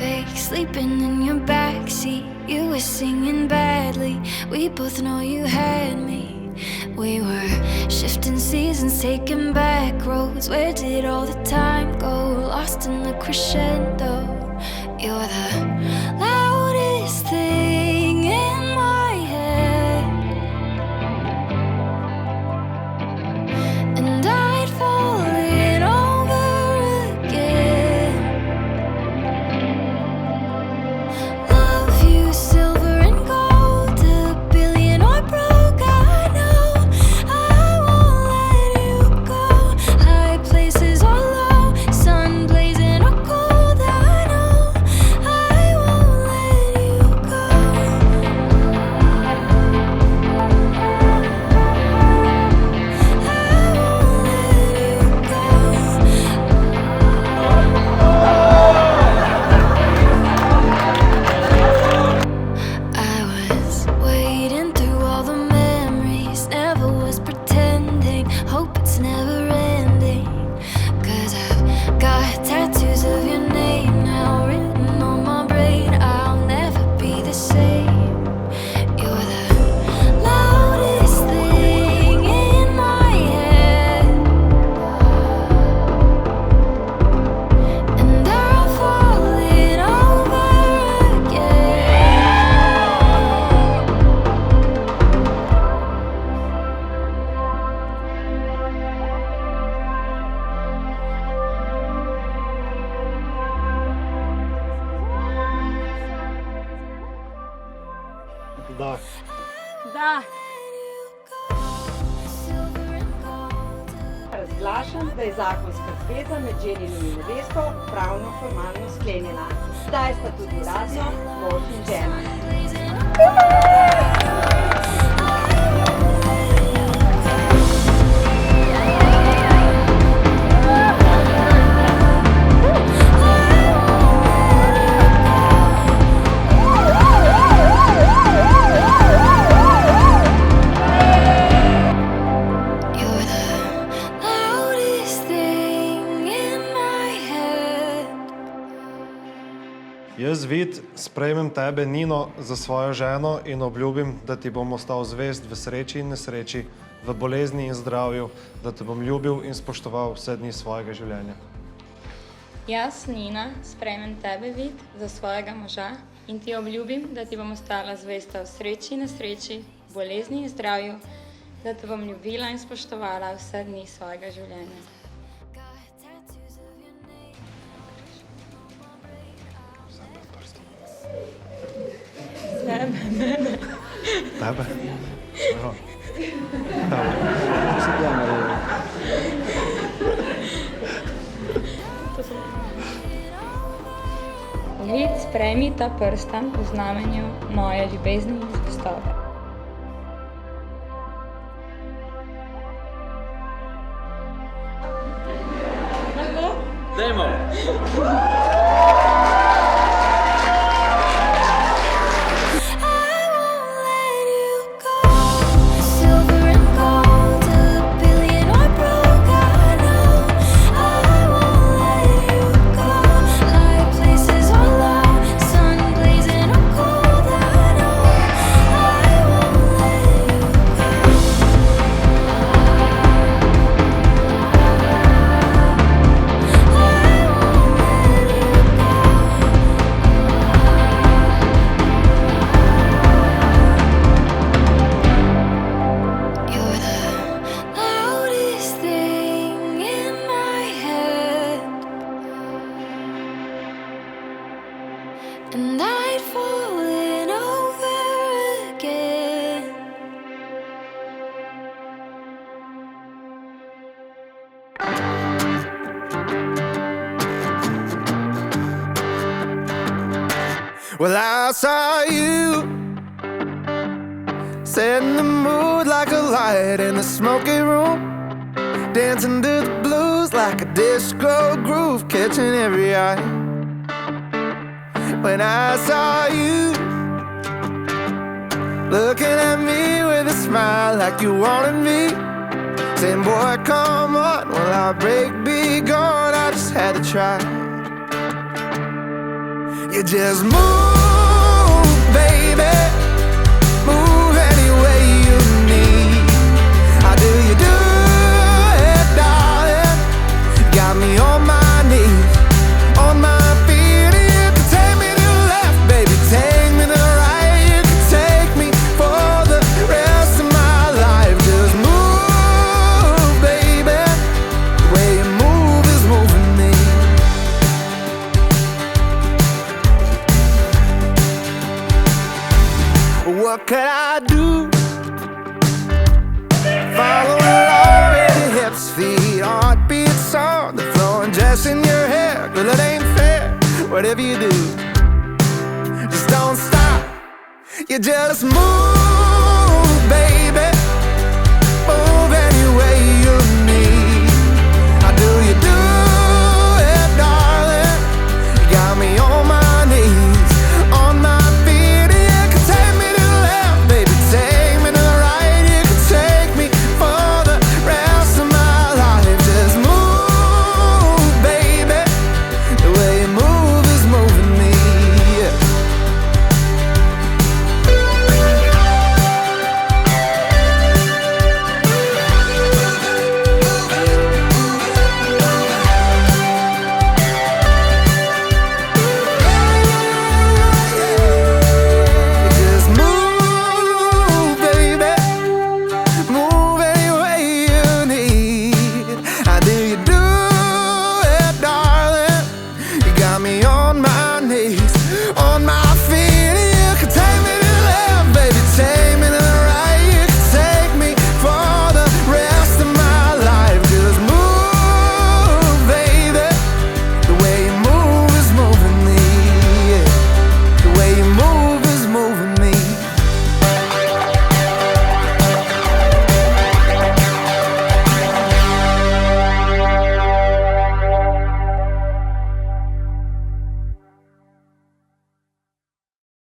fake, sleeping in your backseat. You were singing badly, we both know you had me. We were shifting seasons, taking back roads. Where did all the time go? Lost in the crescendo. You're the loudest thing in my head, and I'd fall in over again. Love you, silver and gold, a billion or broke. I know I won't let you go. High places or low, sun blazing or cold. I know I won't let you go. I won't let you go. I was wading through all the memories, never was pretending, hope it's never ending. 'Cause I've got tattoos of your name now written on my brain. I'll never be the same. You're the loudest thing in my head, and I'll fall in over again. Da. Da, Silver and gold. razglašam, da je zakonska zveza med ženim in nevesto pravno formalno sklenjena. Zdaj sta tudi uradno mož in žena. You're the loudest thing in my head. Jaz, Vid, sprejmem tebe, Nino, za svojo ženo in obljubim, da ti bom ostal zvest v sreči in nesreči, v bolezni in zdravju, da te bom ljubil in spoštoval vse dni svojega življenja. Jaz, Nina, sprejmem tebe, Vid, za svojega moža in ti obljubim, da ti bom ostala zvesta v sreči in nesreči, v bolezni in zdravju, da te bom ljubila in spoštovala vse dni svojega življenja. Tebe? Aha. Vid, sprejmi ta prstan v znamenju moje ljubezni in zvestobe. Dajmo! I won't let you go. Silver and gold, a billion or broke. I know I won't let you go. High places or low, sun blazing or cold. I know I won't let you go. You're the loudest thing in my head, and I'd fall in over again. Well, I saw you setting the mood like a light in the smoky room, dancing to the blues like a disco groove, catching every eye. When I saw you looking at me with a smile like you wanted me, saying, boy, come on, will our break be gone? I just had to try. You just move, baby. Move any way you need. How do you do it, darling? Got me on my knees, on my feet. You can take me to the left, baby, take me to the right. You can take me for the rest of my life. Just move, baby. The way you move is moving me. What could I do? Follow along with your hips, feet, heartbeat, song, the flow and dress in your hair. Girl, it ain't fair, whatever you do, just don't stop. You just move.